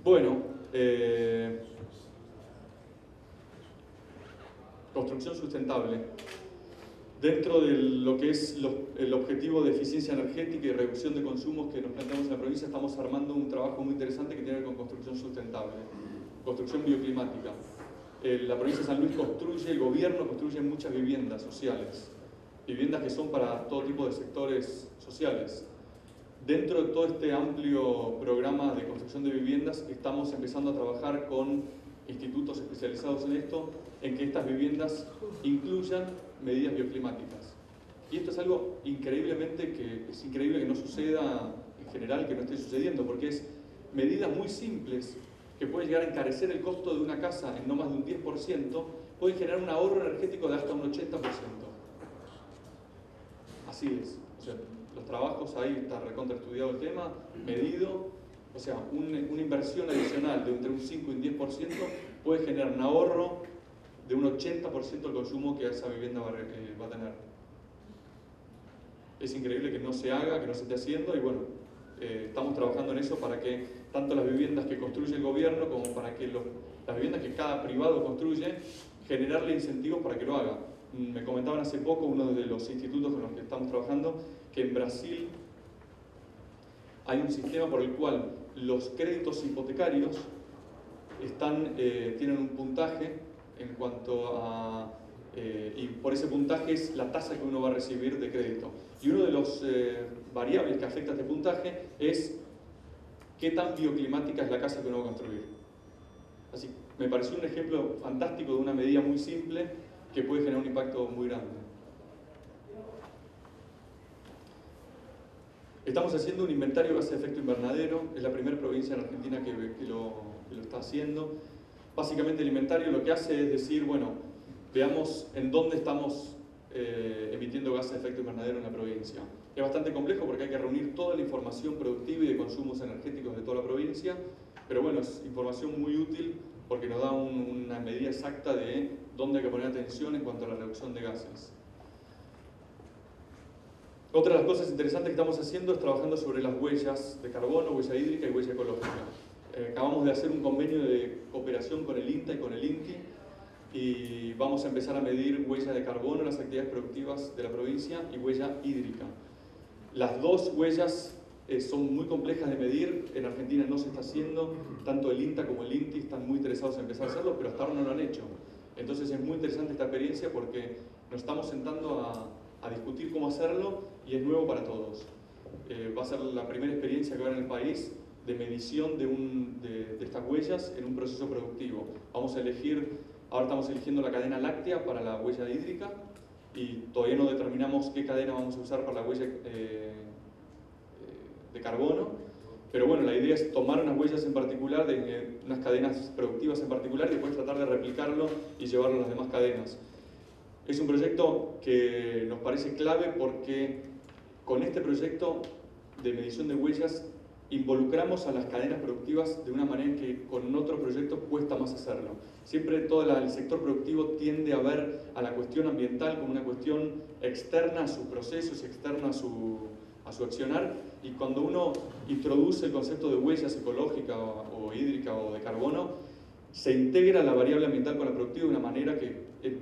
Bueno, construcción sustentable. Dentro de lo que es el objetivo de eficiencia energética y reducción de consumos que nos planteamos en la provincia, estamos armando un trabajo muy interesante que tiene que ver con construcción sustentable, construcción bioclimática. La provincia de San Luis construye, el gobierno construye muchas viviendas sociales, viviendas que son para todo tipo de sectores sociales. Dentro de todo este amplio programa de construcción de viviendas, estamos empezando a trabajar con institutos especializados en esto, en que estas viviendas incluyan medidas bioclimáticas. Y esto es algo increíblemente que es increíble que no suceda en general, que no esté sucediendo, porque es medidas muy simples que pueden llegar a encarecer el costo de una casa en no más de un 10%, pueden generar un ahorro energético de hasta un 80%. Así es. O sea, los trabajos, ahí está recontra estudiado el tema, medido, o sea, una inversión adicional de entre un 5 y un 10% puede generar un ahorro de un 80% del consumo que esa vivienda va a tener. Es increíble que no se haga, que no se esté haciendo, y bueno, estamos trabajando en eso para que tanto las viviendas que construye el gobierno como para que las viviendas que cada privado construye, generarle incentivos para que lo haga. Me comentaban hace poco uno de los institutos con los que estamos trabajando que en Brasil hay un sistema por el cual los créditos hipotecarios tienen un puntaje en cuanto a... y por ese puntaje es la tasa que uno va a recibir de crédito. Y uno de los variables que afecta a este puntaje es qué tan bioclimática es la casa que uno va a construir. Así, me pareció un ejemplo fantástico de una medida muy simple que puede generar un impacto muy grande. Estamos haciendo un inventario de gases de efecto invernadero, es la primera provincia en Argentina que lo está haciendo. Básicamente el inventario lo que hace es decir, bueno, veamos en dónde estamos emitiendo gases de efecto invernadero en la provincia. Es bastante complejo porque hay que reunir toda la información productiva y de consumos energéticos de toda la provincia, pero bueno, es información muy útil porque nos da una medida exacta de dónde hay que poner atención en cuanto a la reducción de gases. Otra de las cosas interesantes que estamos haciendo es trabajando sobre las huellas de carbono, huella hídrica y huella ecológica. Acabamos de hacer un convenio de cooperación con el INTA y con el INTI y vamos a empezar a medir huella de carbono en las actividades productivas de la provincia y huella hídrica. Las dos huellas son muy complejas de medir, en Argentina no se está haciendo, tanto el INTA como el INTI están muy interesados en empezar a hacerlo, pero hasta ahora no lo han hecho. Entonces es muy interesante esta experiencia porque nos estamos sentando a discutir cómo hacerlo y es nuevo para todos. Va a ser la primera experiencia que va a haber en el país de medición de estas huellas en un proceso productivo. Vamos a elegir, ahora estamos eligiendo la cadena láctea para la huella hídrica y todavía no determinamos qué cadena vamos a usar para la huella de carbono, pero bueno, la idea es tomar unas huellas en particular, unas cadenas productivas en particular y después tratar de replicarlo y llevarlo a las demás cadenas. Es un proyecto que nos parece clave porque con este proyecto de medición de huellas involucramos a las cadenas productivas de una manera que con otros proyectos cuesta más hacerlo. Siempre todo el sector productivo tiende a ver a la cuestión ambiental como una cuestión externa a sus procesos, externa a su accionar, y cuando uno introduce el concepto de huellas ecológica o hídrica o de carbono, se integra la variable ambiental con la productiva de una manera que es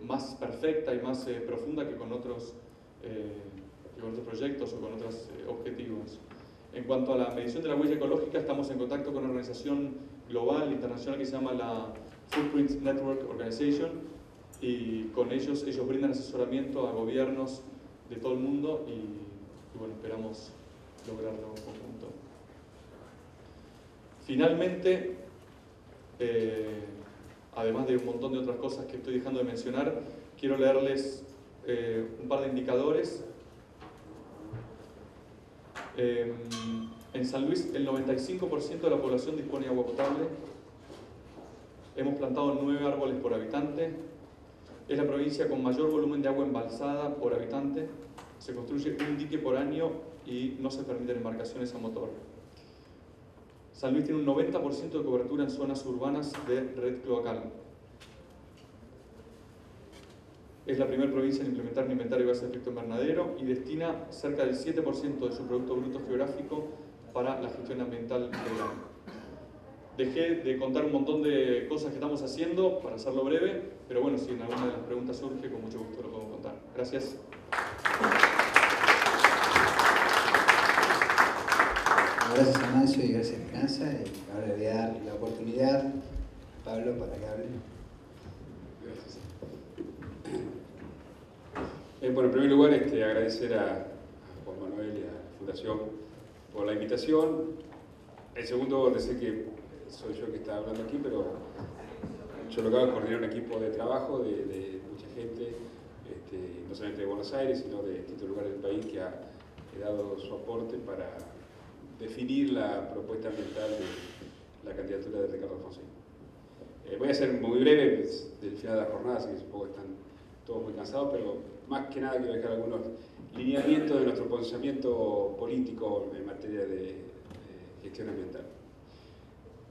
más perfecta y más profunda que con otros proyectos o con otros objetivos. En cuanto a la medición de la huella ecológica, estamos en contacto con una organización global, internacional, que se llama la Footprint Network Organization, y con ellos brindan asesoramiento a gobiernos de todo el mundo y bueno, esperamos lograrlo en conjunto. Finalmente, además de un montón de otras cosas que estoy dejando de mencionar, quiero leerles un par de indicadores. En San Luis el 95% de la población dispone de agua potable. Hemos plantado 9 árboles por habitante. Es la provincia con mayor volumen de agua embalsada por habitante. Se construye un dique por año y no se permiten embarcaciones a motor. San Luis tiene un 90% de cobertura en zonas urbanas de red cloacal. Es la primera provincia en implementar un inventario de gases de efecto invernadero y destina cerca del 7% de su Producto Bruto Geográfico para la gestión ambiental integral. Dejé de contar un montón de cosas que estamos haciendo, para hacerlo breve, pero bueno, si en alguna de las preguntas surge, con mucho gusto lo podemos contar. Gracias. Gracias, Ignacio, y gracias, Esperanza. Y ahora le voy a dar la oportunidad a Pablo para que hable. Gracias. Bueno, en primer lugar, agradecer a Juan Manuel y a la Fundación por la invitación. En segundo, decir que soy yo que está hablando aquí, pero yo lo que hago es coordinar un equipo de trabajo de mucha gente, no solamente de Buenos Aires, sino de distintos lugares del país, que ha dado su aporte para definir la propuesta ambiental de la candidatura de Ricardo Alfonsín. Voy a ser muy breve, del final de la jornada, así que supongo que están todos muy cansados, pero más que nada quiero dejar algunos lineamientos de nuestro pensamiento político en materia de gestión ambiental.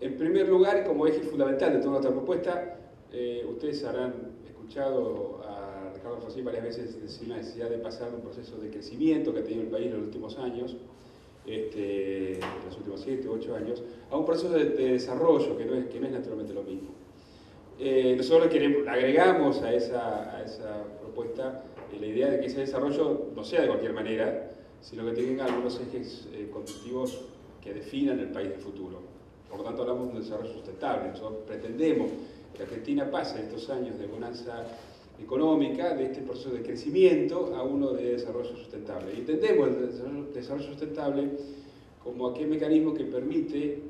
En primer lugar, como eje fundamental de toda nuestra propuesta, ustedes habrán escuchado a Ricardo Alfonsín varias veces decir la necesidad de pasar un proceso de crecimiento que ha tenido el país en los últimos años, los últimos 7 u 8 años, a un proceso de desarrollo que no es naturalmente lo mismo. Nosotros agregamos a esa propuesta la idea de que ese desarrollo no sea de cualquier manera, sino que tenga algunos ejes constitutivos que definan el país del futuro. Por lo tanto, hablamos de un desarrollo sustentable. Nosotros pretendemos que Argentina pase estos años de bonanza económica, de este proceso de crecimiento, a uno de desarrollo sustentable. Y entendemos el desarrollo sustentable como aquel mecanismo que permite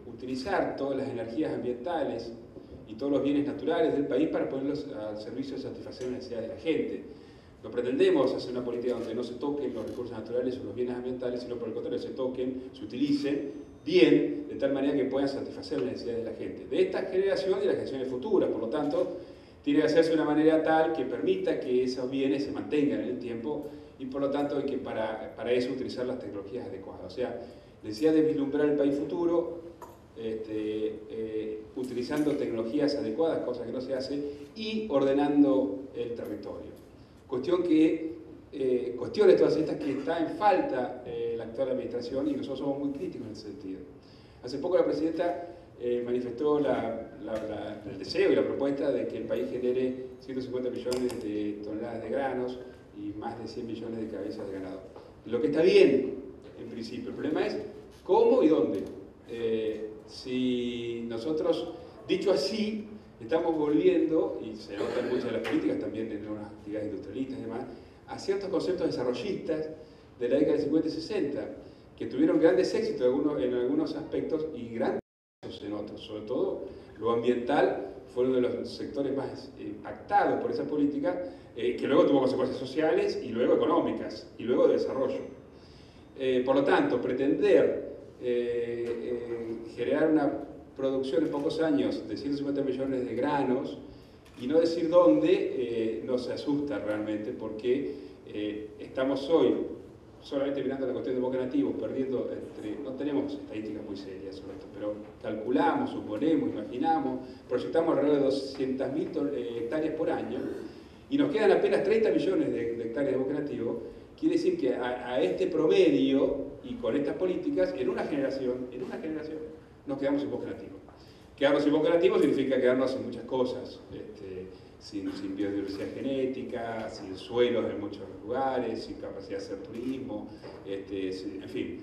utilizar todas las energías ambientales y todos los bienes naturales del país para ponerlos al servicio de satisfacer las necesidades de la gente. No pretendemos hacer una política donde no se toquen los recursos naturales o los bienes ambientales, sino por el contrario, se toquen, se utilicen bien, de tal manera que puedan satisfacer las necesidades de la gente, de esta generación y de las generaciones futuras. Por lo tanto, tiene que hacerse de una manera tal que permita que esos bienes se mantengan en el tiempo y por lo tanto hay que para eso utilizar las tecnologías adecuadas. O sea, necesidad de vislumbrar el país futuro, utilizando tecnologías adecuadas, cosa que no se hace, y ordenando el territorio. Cuestiones todas estas que está en falta la actual administración y nosotros somos muy críticos en ese sentido. Hace poco la presidenta manifestó el deseo y la propuesta de que el país genere 150 millones de toneladas de granos y más de 100 millones de cabezas de ganado. Lo que está bien, en principio. El problema es cómo y dónde. Si nosotros, dicho así, estamos volviendo, y se nota en muchas de las políticas, también en unas actividades industrialistas y demás, a ciertos conceptos desarrollistas de la década del 50 y 60, que tuvieron grandes éxitos en algunos aspectos y grandes éxitos en otros. Sobre todo, lo ambiental fue uno de los sectores más impactados por esa política, que luego tuvo consecuencias sociales y luego económicas, y luego de desarrollo. Por lo tanto, pretender generar una producción en pocos años de 150 millones de granos y no decir dónde, nos asusta realmente porque estamos hoy solamente mirando la cuestión de bosques nativos, perdiendo no tenemos estadísticas muy serias sobre esto, pero calculamos, suponemos, imaginamos, proyectamos alrededor de 200.000 hectáreas por año y nos quedan apenas 30 millones de hectáreas de bosque nativo. Quiere decir que a este promedio y con estas políticas, en una generación, nos quedamos sin bosque nativo. Quedarnos sin bosque nativo significa quedarnos sin muchas cosas, sin biodiversidad genética, sin suelos en muchos lugares, sin capacidad de hacer turismo, en fin,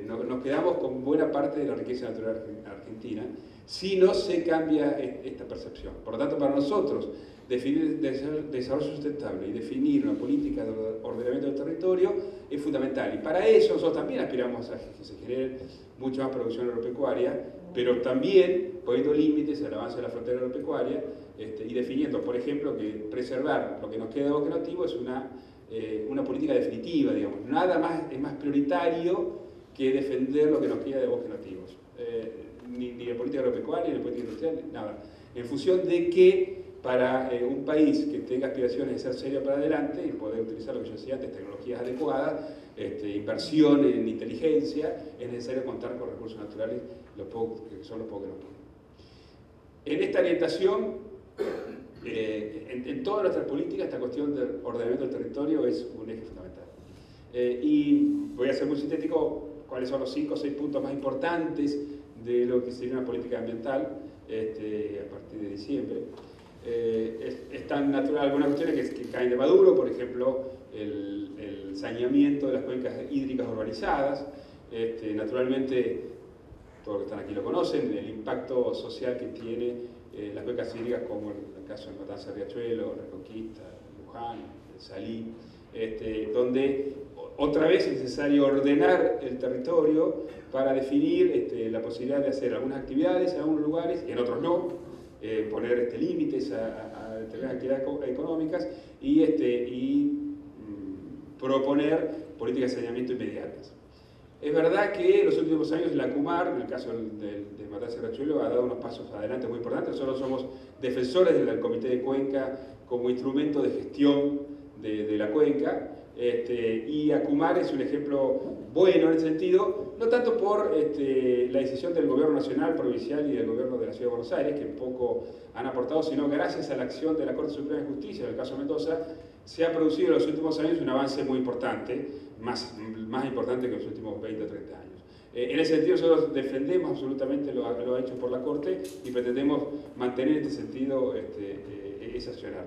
nos quedamos con buena parte de la riqueza natural argentina si no se cambia esta percepción. Por lo tanto, para nosotros, definir desarrollo sustentable y definir una política de ordenamiento del territorio es fundamental. Y para eso nosotros también aspiramos a que se genere mucha más producción agropecuaria, pero también poniendo límites al avance de la frontera agropecuaria y definiendo, por ejemplo, que preservar lo que nos queda de bosque nativo es una política definitiva, digamos. Nada más es más prioritario que defender lo que nos queda de bosques nativos. Ni de política agropecuaria, ni de política industrial, nada. En función de que para un país que tenga aspiraciones de ser serio para adelante y poder utilizar lo que yo decía antes, tecnologías adecuadas, inversión en inteligencia, es necesario contar con recursos naturales, que son los pocos que nos ponen. En esta orientación, en todas nuestras políticas, esta cuestión del ordenamiento del territorio es un eje fundamental. Y voy a ser muy sintético, cuáles son los 5 o 6 puntos más importantes de lo que sería una política ambiental a partir de diciembre. Están algunas cuestiones que caen de maduro, por ejemplo, el saneamiento de las cuencas hídricas urbanizadas. Naturalmente, todos los que están aquí lo conocen, el impacto social que tiene las cuencas hídricas, como en el caso de Matanza Riachuelo, Reconquista, Luján, Salí, donde otra vez es necesario ordenar el territorio para definir la posibilidad de hacer algunas actividades en algunos lugares y en otros no, poner límites a determinadas actividades económicas y proponer políticas de saneamiento inmediatas. Es verdad que en los últimos años la CUMAR, en el caso de Matanza y Riachuelo, ha dado unos pasos adelante muy importantes. Nosotros somos defensores del Comité de Cuenca como instrumento de gestión de la cuenca, y ACUMAR es un ejemplo bueno en ese sentido, no tanto por la decisión del gobierno nacional, provincial y del gobierno de la Ciudad de Buenos Aires, que poco han aportado, sino gracias a la acción de la Corte Suprema de Justicia, en el caso de Mendoza, se ha producido en los últimos años un avance muy importante, más importante que en los últimos 20 o 30 años. En ese sentido nosotros defendemos absolutamente lo ha hecho por la Corte y pretendemos mantener en este sentido ese accionar.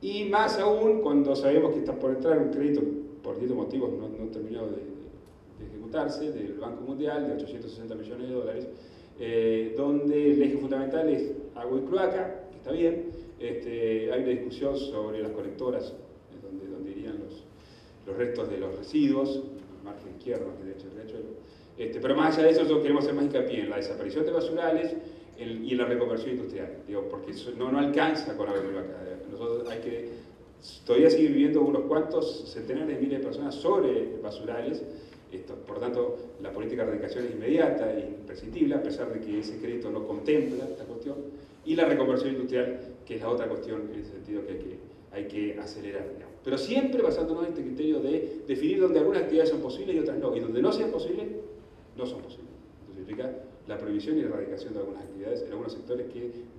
Y más aún cuando sabemos que está por entrar un crédito, por distintos motivos no terminado de ejecutarse, del Banco Mundial de 860 millones de dólares, donde el eje fundamental es agua y cloaca, que está bien. Hay una discusión sobre las colectoras, donde irían los restos de los residuos, margen izquierdo, margen derecho del Riachuelo. Pero más allá de eso, nosotros queremos hacer más hincapié en la desaparición de basurales y en la reconversión industrial, porque eso no alcanza con agua y cloaca. Nosotros todavía sigue viviendo unos cuantos centenares de miles de personas sobre basurales. Por tanto, la política de erradicación es inmediata e imprescindible, a pesar de que ese crédito no contempla esta cuestión. Y la reconversión industrial, que es la otra cuestión en ese sentido que hay que acelerar. Pero siempre basándonos en este criterio de definir dónde algunas actividades son posibles y otras no. Y donde no sean posibles, no son posibles. Esto significa la prohibición y la erradicación de algunas actividades en algunos sectores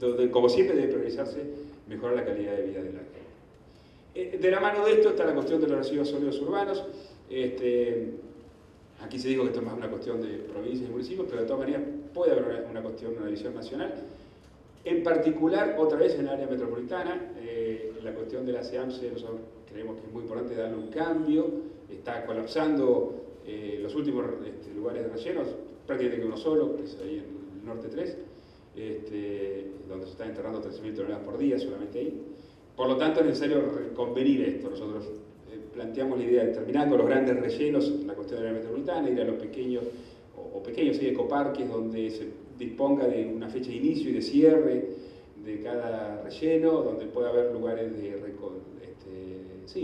donde, como siempre, debe priorizarse mejorar la calidad de vida de la gente. De la mano de esto está la cuestión de los residuos sólidos urbanos. Aquí se dijo que esto es más una cuestión de provincias y municipios, pero de todas maneras puede haber una cuestión, una visión nacional. En particular, otra vez en el área metropolitana, la cuestión de la SEAMSE, nosotros creemos que es muy importante darle un cambio. Está colapsando los últimos lugares de rellenos, prácticamente que uno solo, que es ahí en el norte 3, donde se están enterrando 13.000 toneladas por día solamente ahí. Por lo tanto, es necesario convenir esto. Nosotros planteamos la idea de terminar con los grandes rellenos, la cuestión de la metropolitana, ir a los pequeños ecoparques donde se disponga de una fecha de inicio y de cierre de cada relleno, donde pueda haber lugares de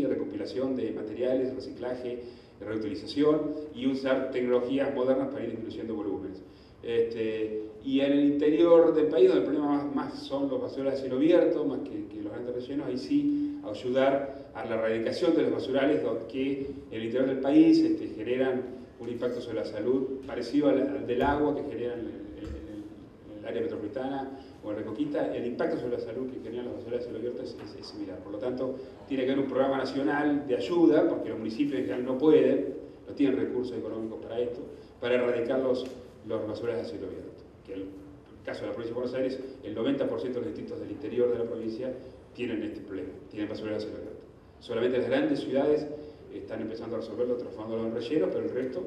recopilación de materiales, reciclaje, reutilización y usar tecnologías modernas para ir disminuyendo volúmenes. Y en el interior del país, donde el problema más son los basurales a cielo abierto, más que los grandes rellenos, ahí sí ayudar a la erradicación de los basurales que en el interior del país generan un impacto sobre la salud parecido al del agua que generan en el área metropolitana o en Reconquista. El impacto sobre la salud que generan los basurales a cielo abierto es similar. Por lo tanto, tiene que haber un programa nacional de ayuda, porque los municipios en general no pueden, no tienen recursos económicos para esto, para erradicar los basurales a cielo abierto. Que en el caso de la provincia de Buenos Aires, el 90% de los distritos del interior de la provincia tienen este problema, tienen basurales a cielo abierto. Solamente las grandes ciudades están empezando a resolverlo, transformándolo en relleno, pero el resto